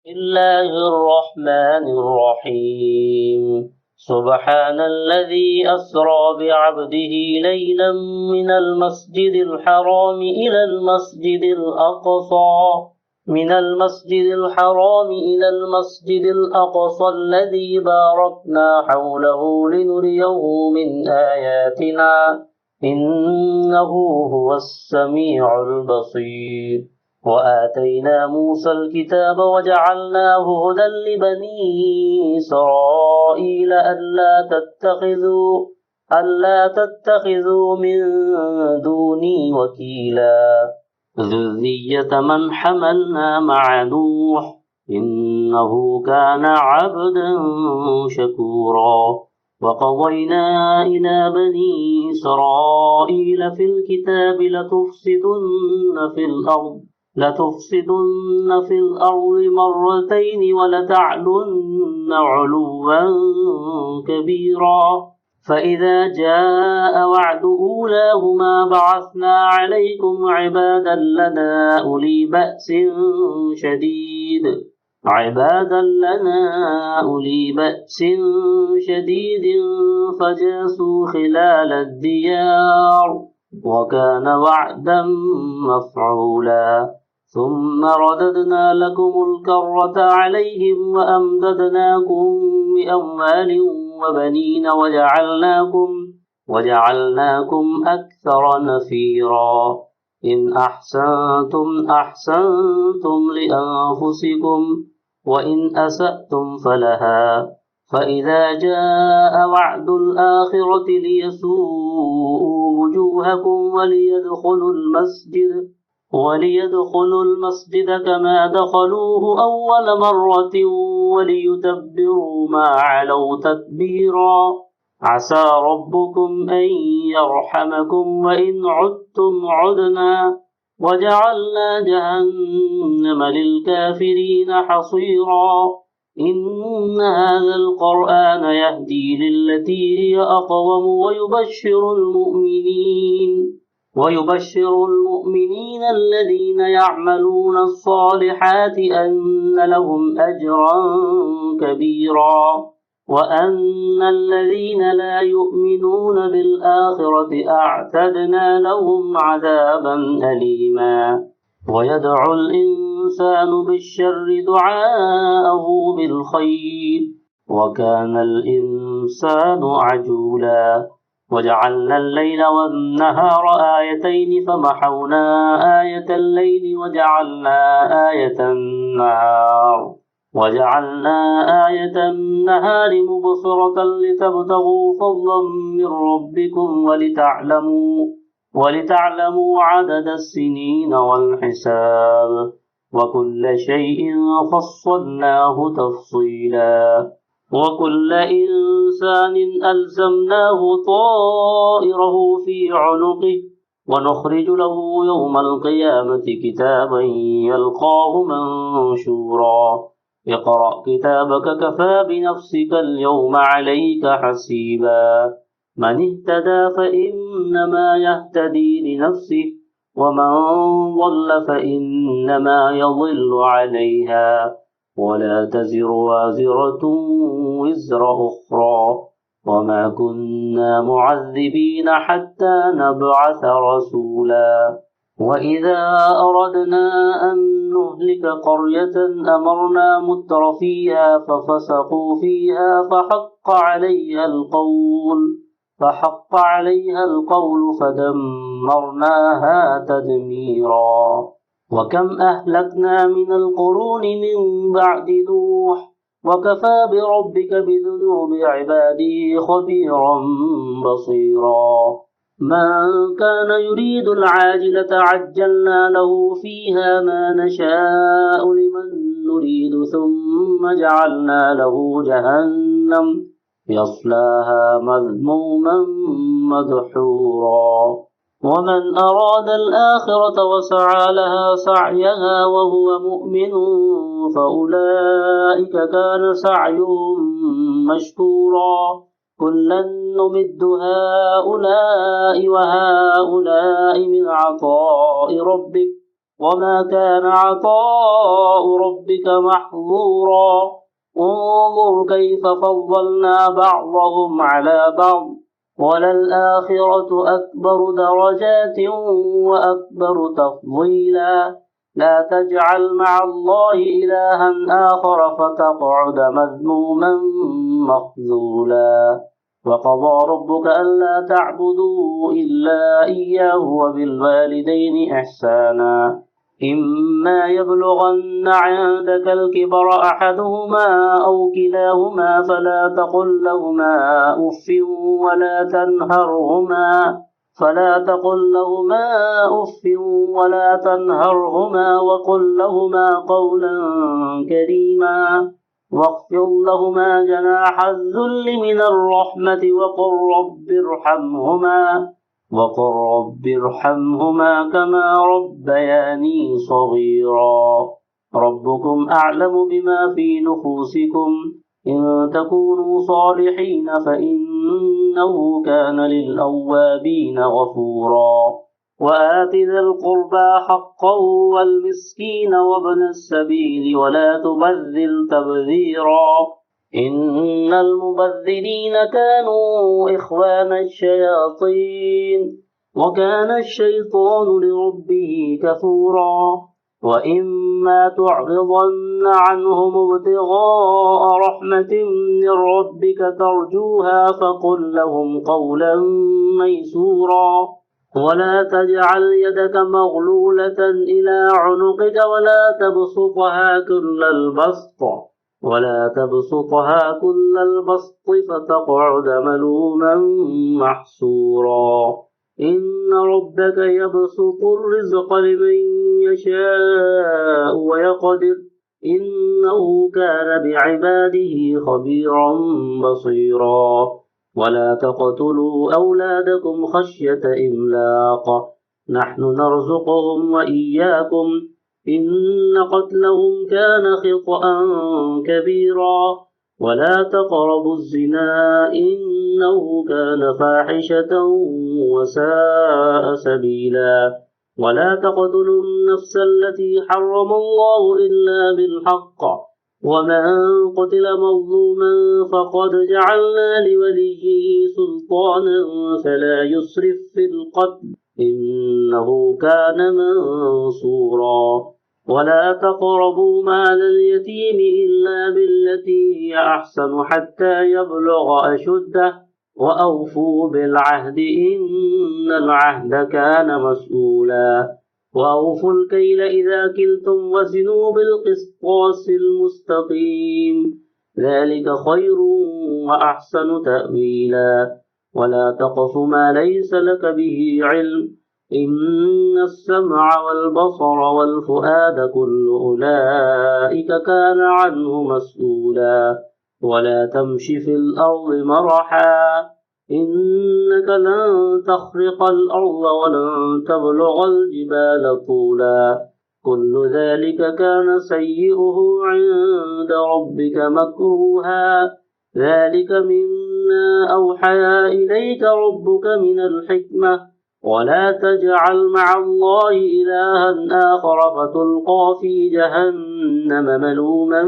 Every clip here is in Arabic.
بسم الله الرحمن الرحيم. سبحان الذي أسرى بعبده ليلا من المسجد الحرام إلى المسجد الأقصى الذي باركنا حوله لنريه من آياتنا إنه هو السميع البصير. وآتينا موسى الكتاب وجعلناه هدى لبني إسرائيل ألا تتخذوا من دوني وكيلا ذرية من حملنا مع نوح إنه كان عبدا شكورا. وقضينا إلى بني إسرائيل في الكتاب لتفسدن في الأرض مرتين ولتعلن علوا كبيرا. فإذا جاء وعد أولاهما بعثنا عليكم عبادا لنا أولي بأس شديد فجاسوا خلال الديار وكان وعدا مفعولا. ثم رددنا لكم الكرة عليهم وأمددناكم بأموال وبنين وجعلناكم أكثر نفيرا. إن أحسنتم لأنفسكم وإن أسأتم فلها. فإذا جاء وعد الآخرة ليسوءوا وجوهكم وليدخلوا المسجد كما دخلوه أول مرة وليتبروا ما علوا تتبيرا. عسى ربكم أن يرحمكم وإن عدتم عدنا وجعلنا جهنم للكافرين حصيرا. إن هذا القرآن يهدي للتي هي أقوم ويبشر المؤمنين الذين يعملون الصالحات أن لهم أجرا كبيرا وأن الذين لا يؤمنون بالآخرة أعتدنا لهم عذابا أليما. ويدعو الإنسان بالشر دعاءه بالخير وكان الإنسان عجولا. وجعلنا الليل والنهار آيتين فمحونا آية الليل وجعلنا آية النهار مبصرة لتبتغوا فضلا من ربكم ولتعلموا عدد السنين والحساب وكل شيء فصلناه تفصيلا. وكل إنسان ألزمناه طائره في عنقه ونخرج له يوم القيامة كتابا يلقاه منشورا. اقرأ كتابك كفى بنفسك اليوم عليك حسيبا. من اهتدى فإنما يهتدي لنفسه ومن ضل فإنما يضل عليها ولا تزر وازرة وزر أخرى وما كنا معذبين حتى نبعث رسولا. وإذا أردنا أن نهلك قرية أمرنا متر فيها ففسقوا فيها فحق عليها القول فدمرناها تدميرا. وكم أهلكنا من القرون من بعد نوح وكفى بربك بذنوب عباده خبيرا بصيرا. من كان يريد العاجلة عجلنا له فيها ما نشاء لمن نريد ثم جعلنا له جهنم يصلاها مذموما مدحورا. ومن أراد الآخرة وسعى لها سعيها وهو مؤمن فأولئك كان سعيهم مشكورا. كلا نمد هؤلاء وهؤلاء من عطاء ربك وما كان عطاء ربك محظورا انظر كيف فضلنا بعضهم على بعض وللآخرة أكبر درجات وأكبر تفضيلا لا تجعل مع الله إلها آخر فتقعد مذموما مخذولا وقضى ربك ألا تعبدوا إلا إياه وبالوالدين إحسانا إما يبلغن عندك الكبر أحدهما أو كلاهما فلا تقل لهما أف ولا تنهرهما وقل لهما قولا كريما واخفض لهما جناح الذل من الرحمة وقل رب ارحمهما كما ربياني صغيرا ربكم أعلم بما في نفوسكم إن تكونوا صالحين فإنه كان للأوابين غفورا وآت ذا القربى حقه والمسكين وابن السبيل ولا تبذر تبذيرا إن المبذرين كانوا إخوان الشياطين وكان الشيطان لربه كفورا وإما تعرضن عنهم ابتغاء رحمة من ربك ترجوها فقل لهم قولا ميسورا ولا تجعل يدك مغلولة إلى عنقك ولا تبسطها كل البسط فتقعد ملوما محسورا إن ربك يبسط الرزق لمن يشاء ويقدر إنه كان بعباده خبيرا بصيرا ولا تقتلوا أولادكم خشية إملاق نحن نرزقهم وإياكم إن قتلهم كان خطأ كبيرا ولا تقربوا الزنا إنه كان فاحشة وساء سبيلا ولا تقتلوا النفس التي حرم الله إلا بالحق ومن قتل مظلوما فقد جعلنا لوليه سلطانا فلا يسرف في القتل إنه كان منصورا ولا تقربوا مال اليتيم إلا بالتي هي أحسن حتى يبلغ أشده وأوفوا بالعهد إن العهد كان مسؤولا وأوفوا الكيل إذا كلتم وزنوا بالقسطاس المستقيم ذلك خير وأحسن تأويلا ولا تقف ما ليس لك به علم إن السمع والبصر والفؤاد كل أولئك كان عنه مسؤولا ولا تمش في الأرض مرحا إنك لن تخرق الأرض ولن تبلغ الجبال طولا كل ذلك كان سيئه عند ربك مكروها ذلك مما أوحى إليك ربك من الحكمة ولا تجعل مع الله إلها آخر فتلقى في جهنم ملوما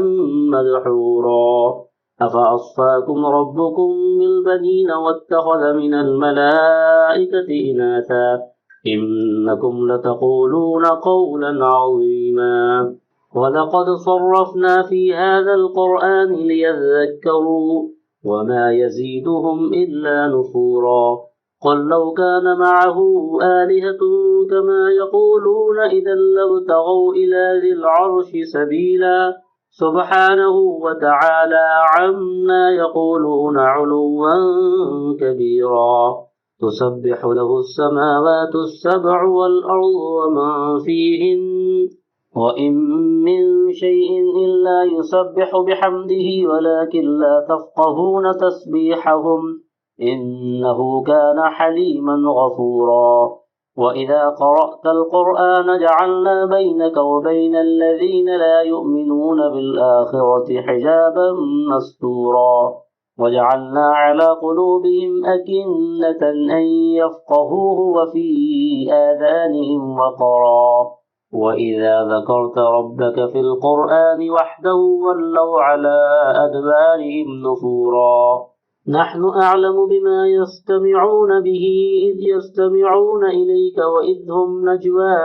مدحورا أفأصفاكم ربكم بالبنين واتخذ من الملائكة إناثا إنكم لتقولون قولا عظيما ولقد صرفنا في هذا القرآن ليذكروا وما يزيدهم إلا نفورا قل لو كان معه آلهة كما يقولون إذا لابتغوا إلى ذي العرش سبيلا سبحانه وتعالى عما يقولون علوا كبيرا تسبح له السماوات السبع والأرض ومن فيهن وإن من شيء إلا يسبح بحمده ولكن لا تفقهون تسبيحهم إنه كان حليما غفورا وإذا قرأت القرآن جعلنا بينك وبين الذين لا يؤمنون بالآخرة حجابا مستورا وجعلنا على قلوبهم أكنة أن يفقهوه وفي آذانهم وقرا وإذا ذكرت ربك في القرآن وحده ولوا على أدبارهم نفورا نحن أعلم بما يستمعون به إذ يستمعون إليك وإذ هم نجوى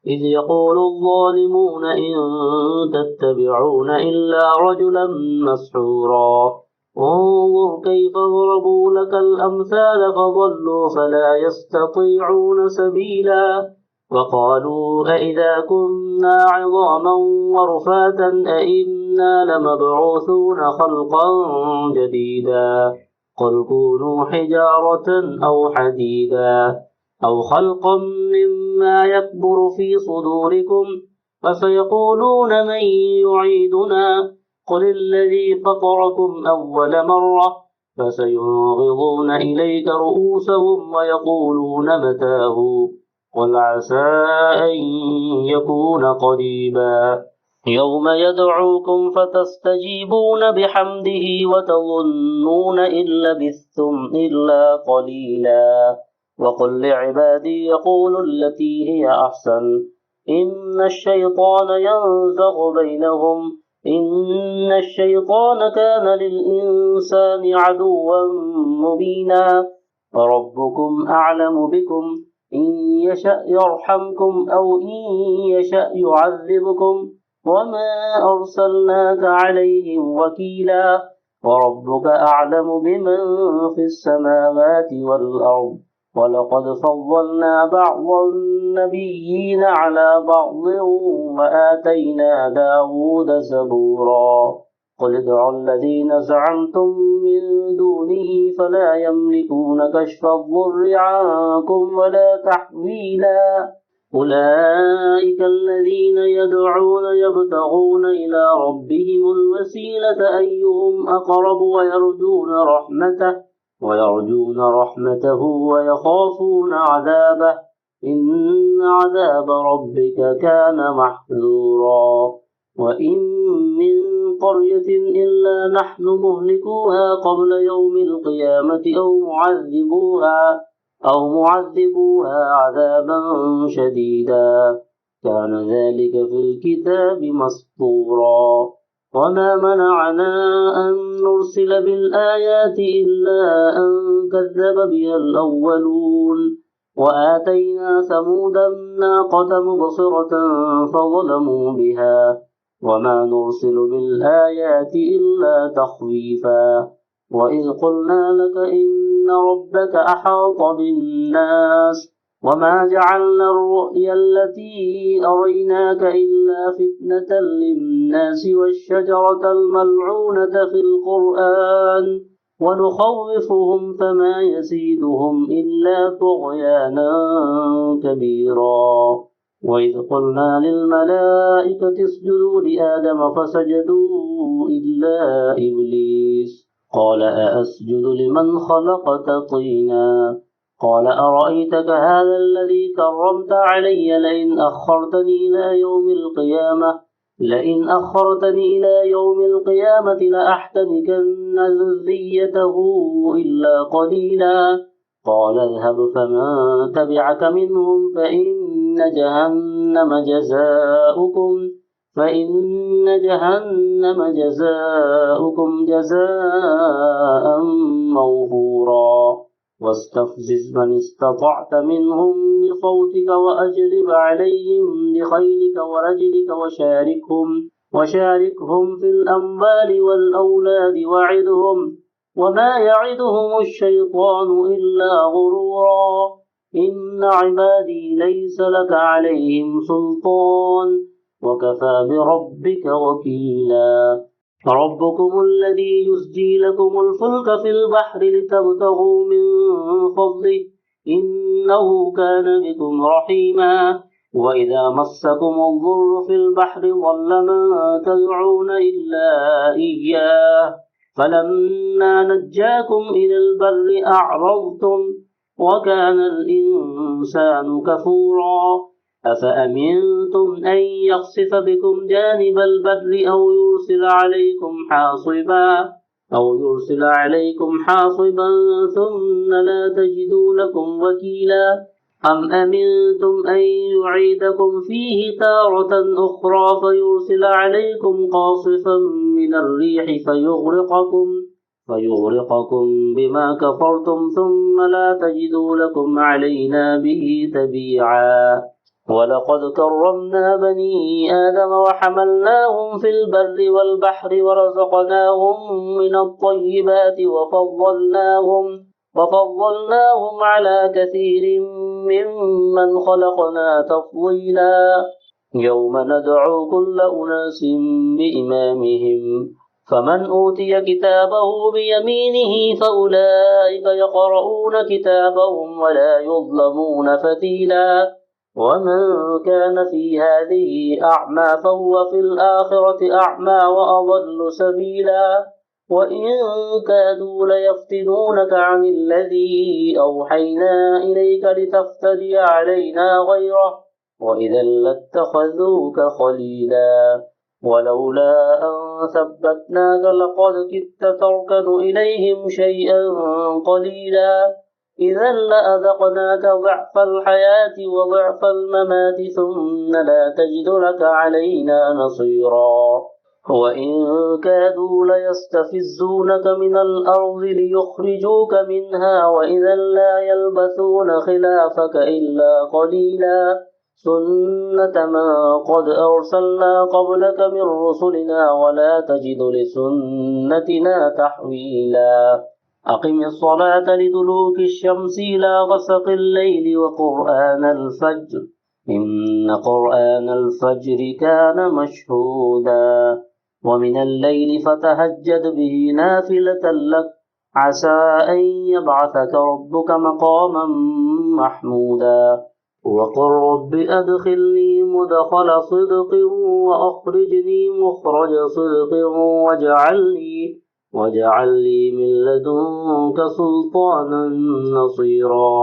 إذ يقول الظالمون إن تتبعون إلا رجلا مسحورا انظر كيف ضربوا لك الأمثال فضلوا فلا يستطيعون سبيلا وقالوا أئذا كنا عظاما ورفاتا أئنا لمبعوثون خلقا جديدا قل كونوا حجارة أو حديدا أو خلقا مما يكبر في صدوركم فسيقولون من يعيدنا قل الذي فطركم أول مرة فسينغضون إليك رؤوسهم ويقولون متاه قل عسى أن يكون قريبا يوم يدعوكم فتستجيبون بحمده وتظنون إن لبثتم إلا قليلا وقل لعبادي يقولوا التي هي أحسن إن الشيطان كان للإنسان عدوا مبينا ربكم أعلم بكم إن يشأ يرحمكم أو إن يشأ يعذبكم وما أرسلناك عليهم وكيلا وربك أعلم بمن في السماوات والأرض ولقد فضلنا بعض النبيين على بعض وآتينا داود زبورا قل ادعوا الذين زعمتم من دونه فلا يملكون كشف الضر عنكم ولا تحويلا أولئك الذين يدعون يبتغون إلى ربهم الوسيلة أيهم أقرب ويرجون رحمته ويخافون عذابه إن عذاب ربك كان محذورا وإن من قرية إلا نحن مهلكوها قبل يوم القيامة أو معذبوها عذابا شديدا كان ذلك في الكتاب مسطورا وما منعنا أن نرسل بالآيات إلا أن كذب بها الأولون وآتينا ثمود الناقة مبصرة فظلموا بها وما نرسل بالآيات إلا تخويفا وإذ قلنا لك إن ربك أحاط بالناس وما جعلنا الرؤيا التي أريناك إلا فتنة للناس والشجرة الملعونة في القرآن ونخوفهم فما يزيدهم إلا طغيانا كبيرا وإذ قلنا للملائكة اسجدوا لآدم فسجدوا إلا إبليس قال أأسجد لمن خلقت طينا قال أرأيتك هذا الذي كرمت علي لئن أخرتني إلى يوم القيامة لأحتنكن ذريته إلا قليلا قال اذهب فمن تبعك منهم فإن جهنم جزاؤكم جزاء موفورا واستفزز من استطعت منهم بصوتك وأجلب عليهم بخيلك ورجلك وشاركهم في الأموال والأولاد وعدهم وما يعدهم الشيطان إلا غرورا إن عبادي ليس لك عليهم سلطان وكفى بربك وكيلا ربكم الذي يزجي لكم الفلك في البحر لتبتغوا من فضله إنه كان بكم رحيما وإذا مسكم الضر في البحر ضل من تدعون إلا إياه فلما نجاكم إلى البر أعرضتم وكان الإنسان كفورا أفأمنتم أن يخسف بكم جانب البر أو يرسل عليكم حاصبا ثم لا تجدوا لكم وكيلا أم أمنتم أن يعيدكم فيه تارة أخرى فيرسل عليكم قاصفا من الريح فيغرقكم بما كفرتم ثم لا تجدوا لكم علينا به تبيعا. ولقد كرمنا بني آدم وحملناهم في البر والبحر ورزقناهم من الطيبات وفضلناهم على كثير ممن خلقنا تفضيلا. يوم ندعو كل أناس بإمامهم فمن أوتي كتابه بيمينه فأولئك يقرؤون كتابهم ولا يظلمون فتيلا. ومن كان في هذه أعمى فهو في الآخرة أعمى وأضل سبيلا. وإن كادوا ليفتنونك عن الذي أوحينا إليك لتفتري علينا غيره وإذا لاتخذوك خليلا. ولولا أن ثبتناك لقد كدت تركن إليهم شيئا قليلا. إذا لأذقناك ضعف الحياة وضعف الممات ثم لا تجد لك علينا نصيرا. وإن كادوا ليستفزونك من الأرض ليخرجوك منها وإذا لا يلبثون خلافك إلا قليلا. سنة من قد أرسلنا قبلك من رسلنا ولا تجد لسنتنا تحويلا. أقم الصلاة لدلوك الشمس إلى غسق الليل وقرآن الفجر إن قرآن الفجر كان مشهودا. ومن الليل فتهجد به نافلة لك عسى أن يبعثك ربك مقاما محمودا. وقل رب أدخلني مدخل صدق وأخرجني مخرج صدق واجعل لي من لدنك سلطانا نصيرا.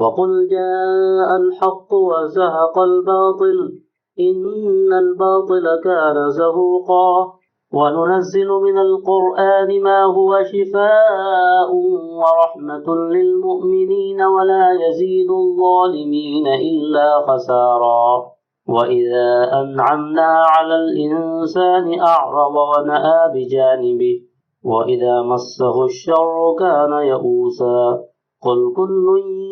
وقل جاء الحق وزهق الباطل إن الباطل كان زهوقا. وننزل من القرآن ما هو شفاء ورحمة للمؤمنين ولا يزيد الظالمين إلا خسارا. وإذا أنعمنا على الإنسان أعرض ونأى بجانبه وإذا مسه الشر كان يئوسا. قل كل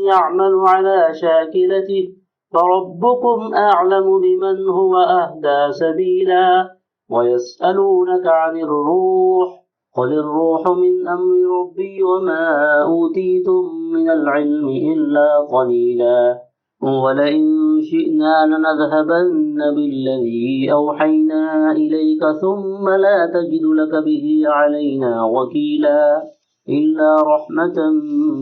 يعمل على شاكلته فربكم أعلم بمن هو أهدى سبيلا. ويسألونك عن الروح قل الروح من أمر ربي وما أوتيتم من العلم إلا قليلا. ولئن شئنا لنذهبن بالذي أوحينا إليك ثم لا تجد لك به علينا وكيلا إلا رحمة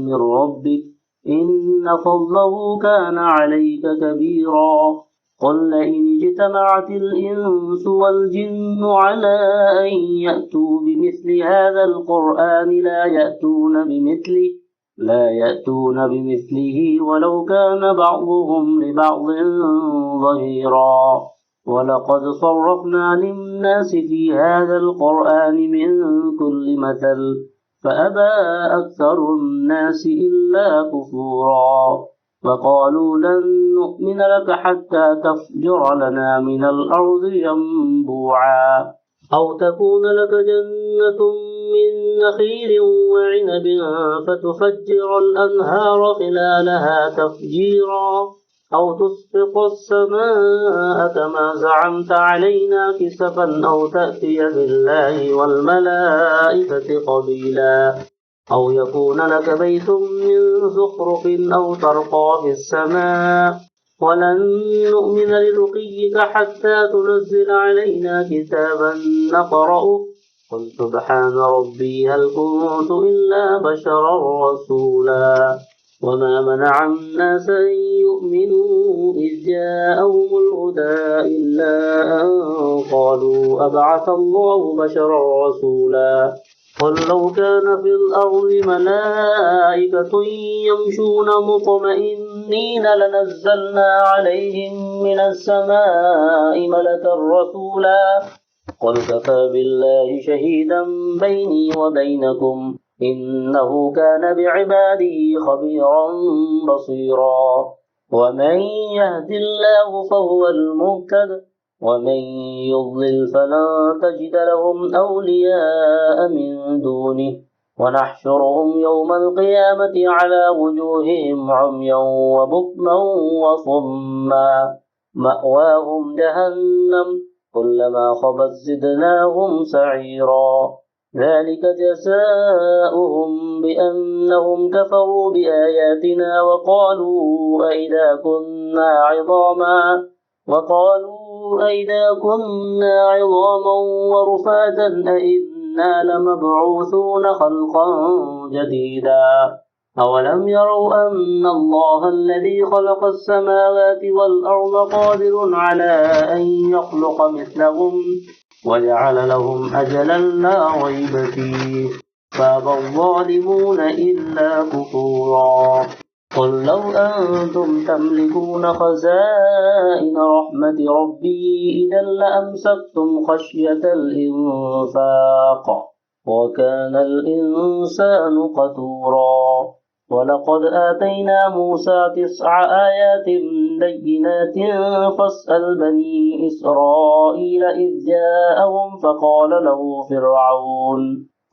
من ربك إن فضله كان عليك كبيرا. قل لئن اجتمعت الإنس والجن على أن يأتوا بمثل هذا القرآن لا يأتون بمثله ولو كان بعضهم لبعض ظهيرا. ولقد صرفنا للناس في هذا القرآن من كل مثل فأبى أكثر الناس إلا كفورا. وقالوا لن نؤمن لك حتى تفجر لنا من الأرض ينبوعا أو تكون لك جنة من نخيل وعنب فتفجر الأنهار خلالها تفجيرا أو تسقط السماء كما زعمت علينا كسفا أو تأتي بالله والملائكة قبيلا أو يكون لك بيت من زخرف أو ترقى في السماء ولن نؤمن لرقيك حتى تنزل علينا كتابا نقرأه قل سبحان ربي هل كنت إلا بشرا رسولا. وما منع الناس أن يؤمنوا إذ جاءهم الهدى إلا أن قالوا أبعث الله بشرا رسولا. قل لو كان في الأرض ملائكة يمشون مطمئنين لنزلنا عليهم من السماء ملكا رسولا. قل كفى بالله شهيدا بيني وبينكم إنه كان بعباده خبيرا بصيرا. ومن يهد الله فهو المهتد ومن يضلل فلن تجد لهم أولياء من دونه ونحشرهم يوم القيامة على وجوههم عميا وبكما وصما مأواهم جهنم كلما خبت زدناهم سعيرا ذلك جزاؤهم بأنهم كفروا بآياتنا وقالوا أئذا كنا عظاما ورفاتا أئنا لمبعوثون خلقا جديدا أولم يروا أن الله الذي خلق السماوات والأرض قادر على أن يخلق مثلهم وجعل لهم أجلا لا ريب فيه فأبى الظالمون إلا كفورا قل لو أنتم تملكون خزائن رحمة ربي إذا لأمسكتم خشية الإنفاق وكان الإنسان قتورا ولقد آتينا موسى 9 آيات بينات فاسأل بني إسرائيل إذ جاءهم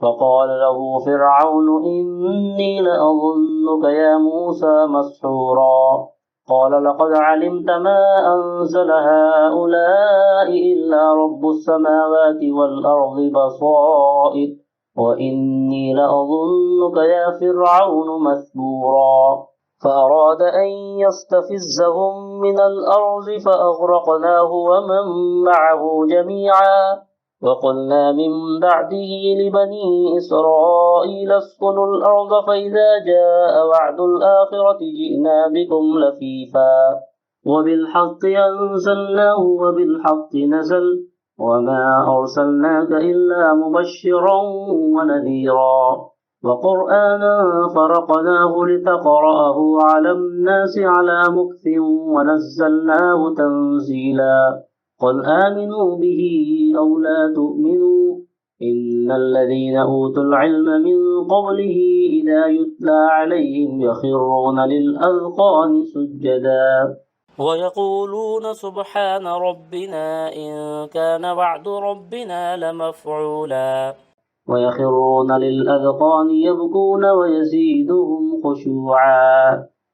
فقال له فرعون إني لأظنك يا موسى مسحورا قال لقد علمت ما أنزل هؤلاء إلا رب السماوات والأرض بصائر وإني لأظنك يا فرعون مثبورا فأراد أن يستفزهم من الأرض فأغرقناه ومن معه جميعا وقلنا من بعده لبني إسرائيل اسكنوا الأرض فإذا جاء وعد الآخرة جئنا بكم لفيفا وبالحق أنزلناه وبالحق نزل وما أرسلناك إلا مبشرا ونذيرا وقرآنا فرقناه لتقرأه على الناس على مكث ونزلناه تنزيلا قل آمنوا به أو لا تؤمنوا إن الذين أوتوا العلم من قبله إذا يتلى عليهم يخرون للأذقان سجدا ويقولون سبحان ربنا إن كان وعد ربنا لمفعولا ويخرون للأذقان يبكون ويزيدهم خشوعا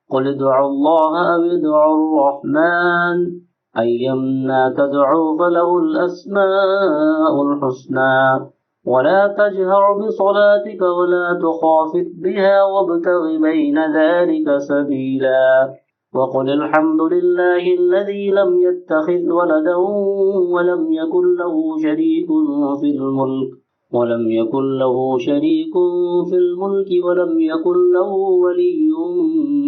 قل ادعوا الله أو ادعوا الرحمن أيما تدعوا فله الأسماء الحسنى ولا تجهر بصلاتك ولا تخافت بها وابتغ بين ذلك سبيلا وقل الحمد لله الذي لم يتخذ ولدا ولم يكن له شريك في الملك ولم يكن له ولي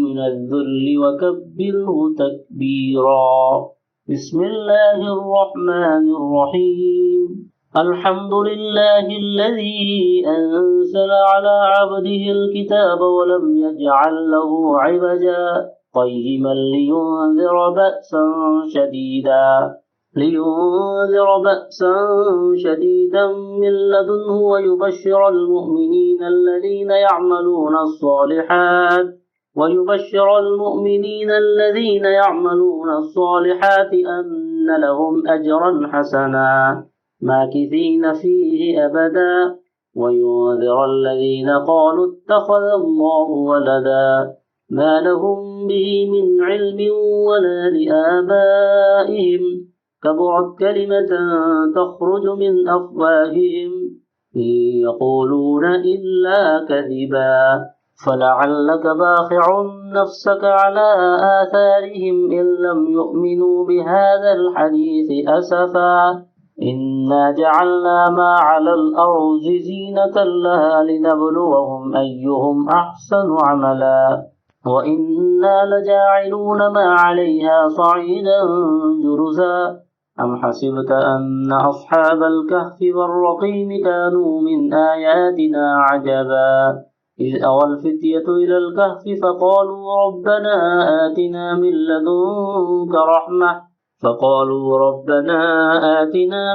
من الذل وكبره تكبيرا بسم الله الرحمن الرحيم الحمد لله الذي أنزل على عبده الكتاب ولم يجعل له عوجا قيما لينذر بأسا شديدا من لدنه ويبشر المؤمنين الذين يعملون الصالحات أن لهم أجرا حسنا ماكثين فيه أبدا وينذر الذين قالوا اتخذ الله ولدا ما لهم به من علم ولا لآبائهم كبرت كلمة تخرج من أفواههم إن يقولون إلا كذبا فلعلك باخع نفسك على آثارهم إن لم يؤمنوا بهذا الحديث أسفا إنا جعلنا ما على الأرض زينة لها لنبلوهم أيهم أحسن عملا وإنا لجاعلون ما عليها صعيدا جرزا أم حسبت أن أصحاب الكهف والرقيم كانوا من آياتنا عجبا إذ أوى الفتية إلى الكهف فقالوا ربنا آتنا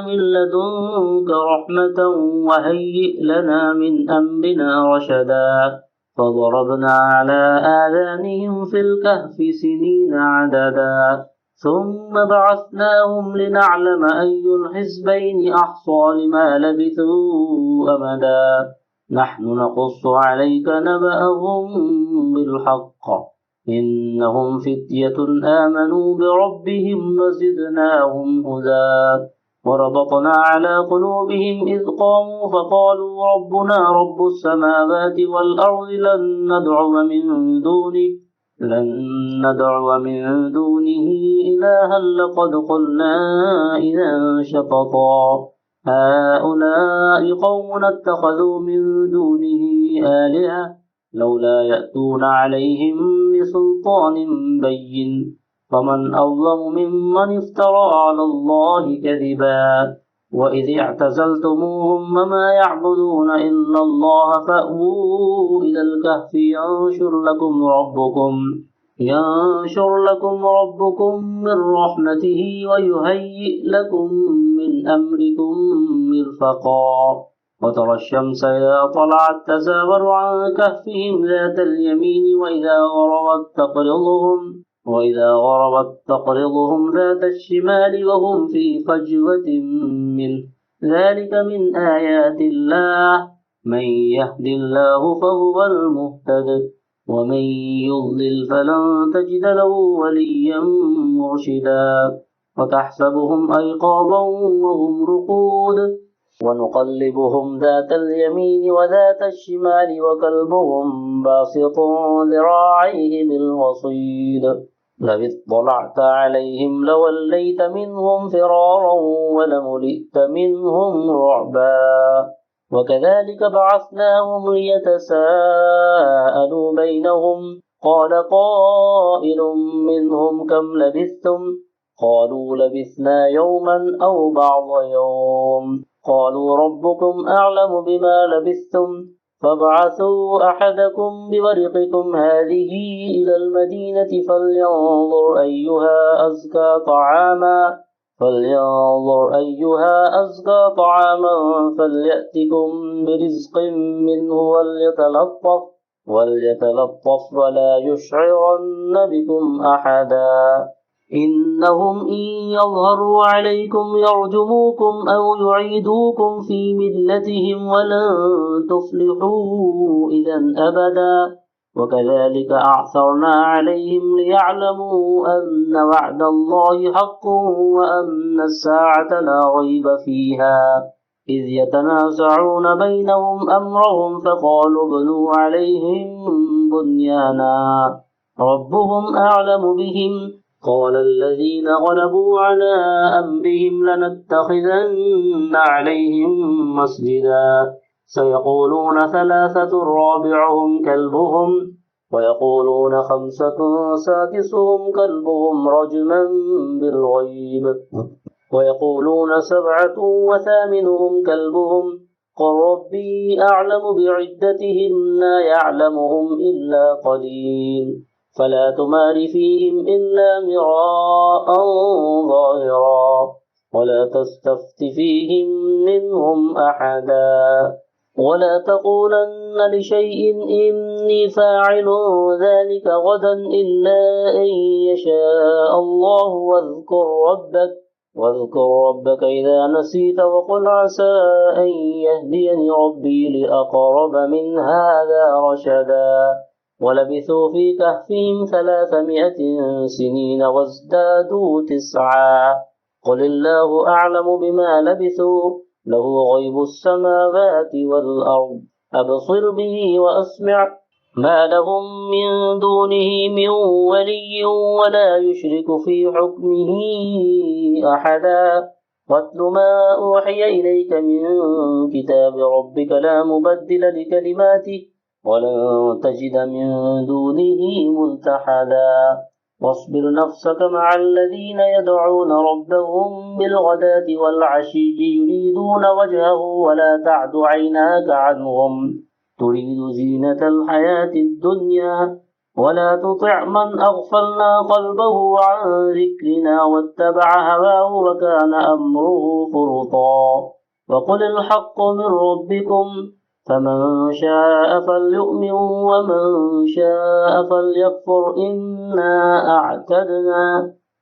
من لدنك رحمة وهيئ لنا من أمرنا رشدا فضربنا على آذانهم في الكهف سنين عددا ثم بعثناهم لنعلم أي الحزبين أحصى لما لبثوا أمدا نحن نقص عليك نبأهم بالحق إنهم فتية آمنوا بربهم وزدناهم هدى وربطنا على قلوبهم إذ قاموا فقالوا ربنا رب السماوات والأرض لن ندعو من دونه إلها لقد قلنا إذا شططا هؤلاء قوم اتخذوا من دونه آلهة لولا يأتون عليهم بسلطان بين فمن أظلم ممن افترى على الله كذبا وإذ اعتزلتموهم وما يعبدون إلا الله فأووا إلى الكهف ينشر لكم ربكم من رحمته ويهيئ لكم من أمركم مرفقا وترى الشمس إذا طلعت تزاور عن كهفهم ذات اليمين وإذا غربت تقرضهم ذات الشمال وهم في فجوة منه ذلك من آيات الله من يهد الله فهو المهتد ومن يضلل فلن تجد له وليا مرشدا وتحسبهم أيقاظا وهم رقود ونقلبهم ذات اليمين وذات الشمال وكلبهم باسط ذراعيه بالوصيد لو اطلعت عليهم لوليت منهم فرارا ولملئت منهم رعبا وكذلك بعثناهم ليتساءلوا بينهم قال قائل منهم كم لبثتم قالوا لبثنا يوما أو بعض يوم قالوا ربكم أعلم بما لبثتم فابعثوا أحدكم بورقكم هذه إلى المدينة فلينظر أيها أزكى طعاما فليأتكم برزق منه وليتلطف ولا يشعرن بكم أحدا إنهم إن يظهروا عليكم يرجموكم أو يعيدوكم في ملتهم ولن تفلحوا إذا أبدا وكذلك أعثرنا عليهم ليعلموا أن وعد الله حق وأن الساعة لا ريب فيها إذ يتنازعون بينهم أمرهم فقالوا ابنوا عليهم بنيانا ربهم أعلم بهم قال الذين غلبوا على أمرهم لنتخذن عليهم مسجدا سيقولون ثلاثة رابعهم كلبهم ويقولون خمسة سادسهم كلبهم رجما بالغيب ويقولون سبعة وثامنهم كلبهم قل ربي أعلم بعدتهم لا يعلمهم إلا قليل فلا تمار فيهم إلا مراء ظاهرا ولا تستفت فيهم منهم أحدا ولا تقولن لشيء إني فاعل ذلك غدا إلا أن يشاء الله واذكر ربك إذا نسيت وقل عسى أن يهديني ربي لأقرب من هذا رشدا ولبثوا في كهفهم 300 سنين وازدادوا 9 قل الله أعلم بما لبثوا له غيب السماوات والأرض أبصر به وأسمع ما لهم من دونه من ولي ولا يشرك في حكمه أحدا واتل ما أوحي إليك من كتاب ربك لا مبدل لكلماته ولن تجد من دونه ملتحدا واصبر نفسك مع الذين يدعون ربهم بالغداة والعشي يريدون وجهه ولا تعد عيناك عنهم تريد زينة الحياة الدنيا ولا تطع من أغفلنا قلبه عن ذكرنا واتبع هواه وكان أمره فرطا وقل الحق من ربكم فمن شاء فليؤمن ومن شاء فليكفر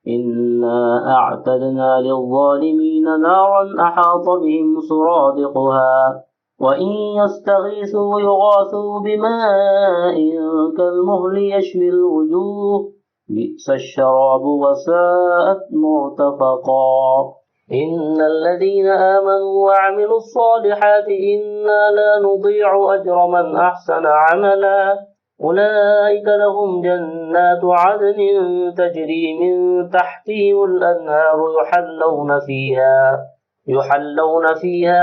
إنا أعتدنا للظالمين نارا أحاط بهم سرادقها وإن يستغيثوا يغاثوا بماء كالمهل يشوي الوجوه بئس الشراب وساءت مرتفقا إن الذين آمنوا وعملوا الصالحات إنا لا نضيع أجر من أحسن عملا أولئك لهم جنات عدن تجري من تحتهم الأنهار يحلون فيها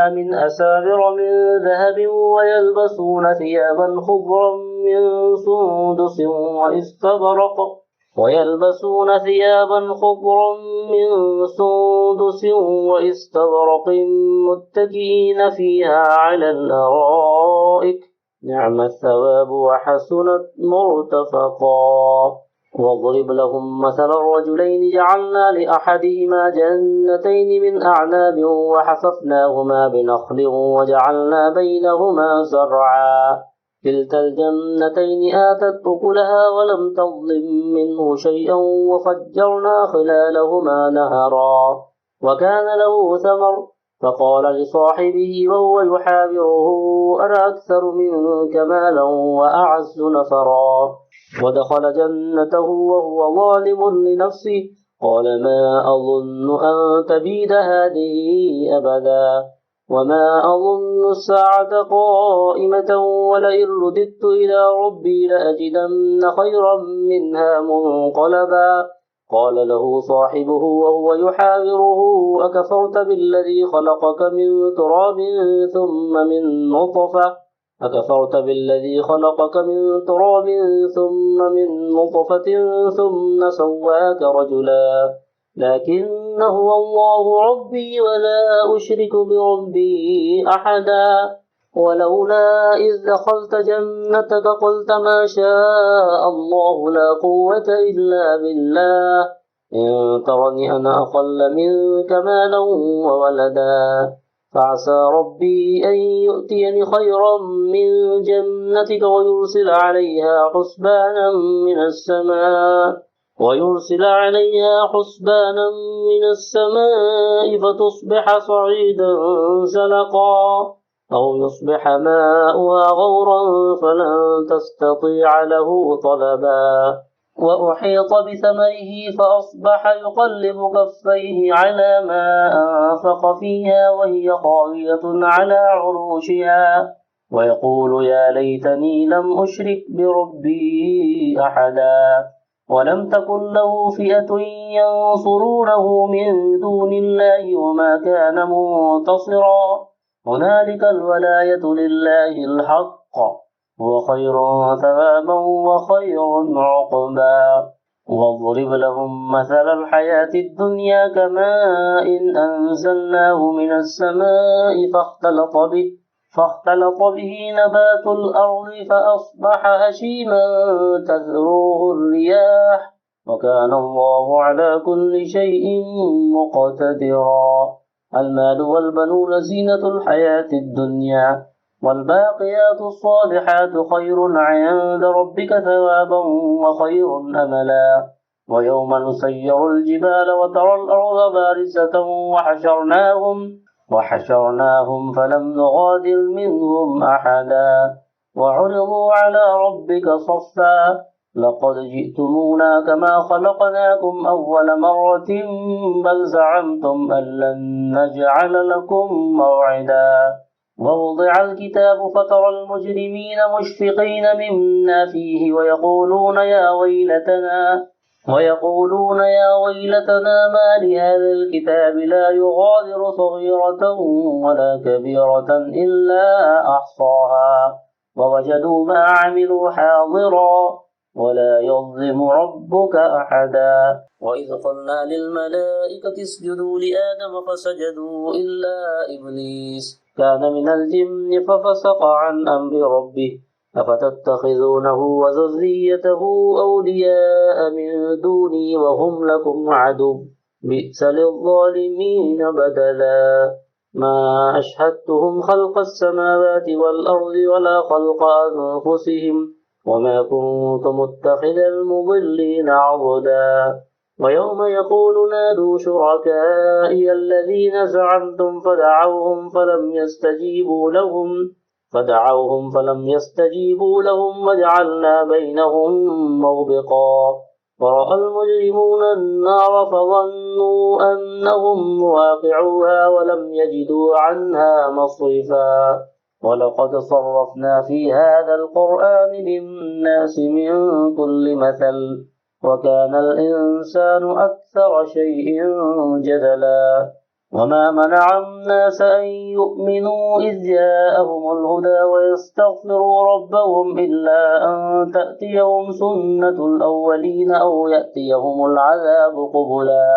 من أساور من ذهب ويلبسون ثيابا خضرا من سندس وإستبرق متكئين فيها على الأرائك نعم الثواب وحسنت مرتفقا واضرب لهم مثل الرجلين جعلنا لأحدهما جنتين من أعناب وحففناهما بنخل وجعلنا بينهما زرعا كلتا الجنتين آتت أكلها ولم تظلم منه شيئا وفجرنا خلالهما نهرا وكان له ثمر فقال لصاحبه وهو يحاوره أنا أكثر منك مالا وأعز نفرا ودخل جنته وهو ظالم لنفسه قال ما أظن أن تبيد هذه أبدا وما أظن الساعة قائمة ولئن رددت إلى ربي لأجدن خيرا منها منقلبا قال له صاحبه وهو يحاوره أكفرت بالذي خلقك من تراب ثم من نطفة ثم سواك رجلا لكن هو الله ربي ولا أشرك بربي أحدا ولولا إذ دخلت جنتك قلت ما شاء الله لا قوة إلا بالله إن ترني أنا أقل منك مالا وولدا فعسى ربي أن يؤتيني خيرا من جنتك ويرسل عليها حسبانا من السماء فتصبح صعيدا زلقا أو يصبح ماؤها غورا فلن تستطيع له طلبا وأحيط بثمره فأصبح يقلب كفيه على ما أنفق فيها وهي خاوية على عروشها ويقول يا ليتني لم أشرك بربي أحدا ولم تكن له فئة ينصرونه من دون الله وما كان منتصرا هنالك الولاية لله الحق هو خير ثوابا وخير عقبا واضرب لهم مثل الحياة الدنيا كماء أنزلناه من السماء فاختلط به نبات الأرض فأصبح هشيما تذروه الرياح وكان الله على كل شيء مقتدرا المال والبنون زينة الحياة الدنيا والباقيات الصالحات خير عند ربك ثوابا وخير أملا ويوم نسير الجبال وترى الأرض بارزة وحشرناهم فلم نغادر منهم أحدا وعرضوا على ربك صفا لقد جئتمونا كما خلقناكم أول مرة بل زعمتم أن لن نجعل لكم موعدا ووضع الكتاب فترى المجرمين مشفقين مما فيه ويقولون يا ويلتنا ما لهذا الكتاب لا يغادر صغيرة ولا كبيرة إلا أحصاها ووجدوا ما عملوا حاضرا ولا يظلم ربك أحدا وإذ قلنا للملائكة اسجدوا لآدم فسجدوا إلا إبليس كان من الجن ففسق عن أمر ربه أفتتخذونه وذريته أولياء من دوني وهم لكم عدو بئس للظالمين بدلا ما أشهدتهم خلق السماوات والأرض ولا خلق أنفسهم وما كنت متخذ المضلين عضدا ويوم يقول نادوا شركائي الذين زعمتم فدعوهم وجعلنا بينهم موبقا ورأى المجرمون النار فظنوا أنهم واقعوها ولم يجدوا عنها مصرفا ولقد صرفنا في هذا القرآن للناس من كل مثل وكان الإنسان أكثر شيء جدلا وما منع الناس أن يؤمنوا إذ جاءهم الهدى ويستغفروا ربهم إلا أن تأتيهم سنة الأولين أو يأتيهم العذاب قبلا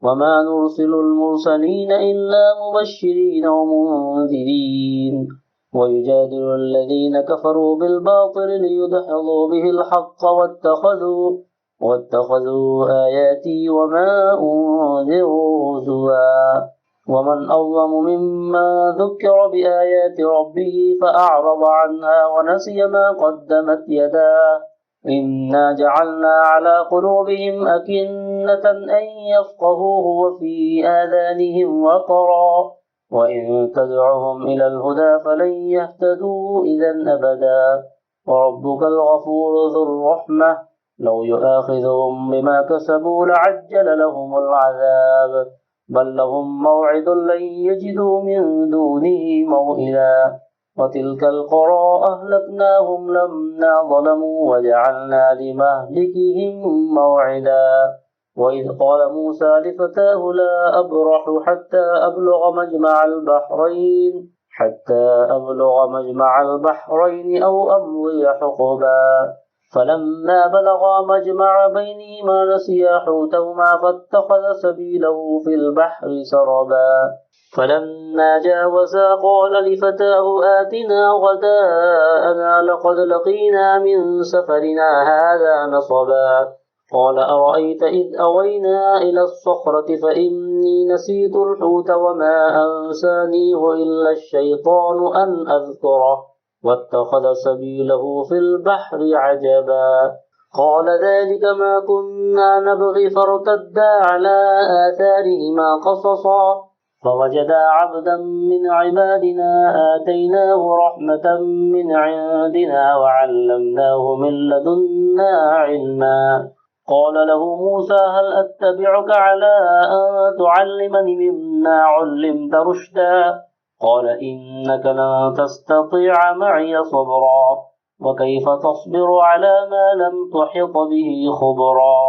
وما نرسل المرسلين إلا مبشرين ومنذرين ويجادل الذين كفروا بالباطل ليدحضوا به الحق واتخذوا آياتي وما أنذروا هزوا ومن أظلم ممن ذكر بآيات ربه فأعرض عنها ونسي ما قدمت يداه إنا جعلنا على قلوبهم أكنة أن يفقهوه وفي آذانهم وقرا وإن تدعهم إلى الهدى فلن يهتدوا إذا أبدا وربك الغفور ذو الرحمة لو يؤاخذهم بما كسبوا لعجل لهم العذاب بل لهم موعد لن يجدوا من دونه موئلا وتلك القرى أهلكناهم لما ظلموا وجعلنا لمهلكهم موعدا وإذ قال موسى لفتاه لا أبرح حتى أبلغ مجمع البحرين أو أمضي حقبا فلما بلغا مجمع بينهما نسيا حوتهما فاتخذ سبيله في البحر سربا فلما جاوزا قال لفتاه آتنا غداءنا لقد لقينا من سفرنا هذا نصبا قال أرأيت إذ أوينا إلى الصخرة فإني نسيت الحوت وما أنسانيه إلا الشيطان أن أذكره واتخذ سبيله في البحر عجبا قال ذلك ما كنا نبغي فارتدا على آثارهما قصصا فوجدا عبدا من عبادنا آتيناه رحمة من عندنا وعلمناه من لدنا علما قال له موسى هل أتبعك على أن تعلمني مما علمت رشدا قال إنك لن تستطيع معي صبرا وكيف تصبر على ما لم تحط به خبرا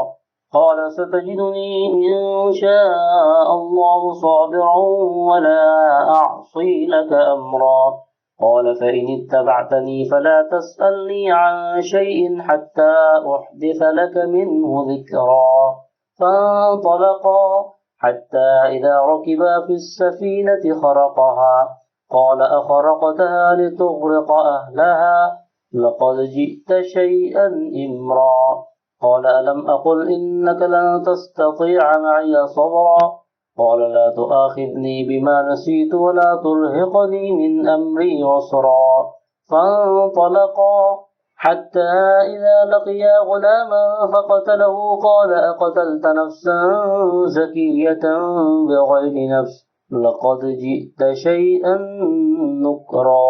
قال ستجدني إن شاء الله صابرا ولا أعصي لك أمرا قال فإن اتبعتني فلا تسألني عن شيء حتى أحدث لك منه ذكرا فانطلقا حتى إذا ركبا في السفينة خرقها قال أخرقتها لتغرق أهلها لقد جئت شيئا إمرا قال ألم أقل إنك لن تستطيع معي صبرا قال لا تؤاخذني بما نسيت ولا ترهقني من أمري عسرا فانطلقا حتى إذا لقيا غلاما فقتله قال أقتلت نفسا زكية بغير نفس لقد جئت شيئا نكرا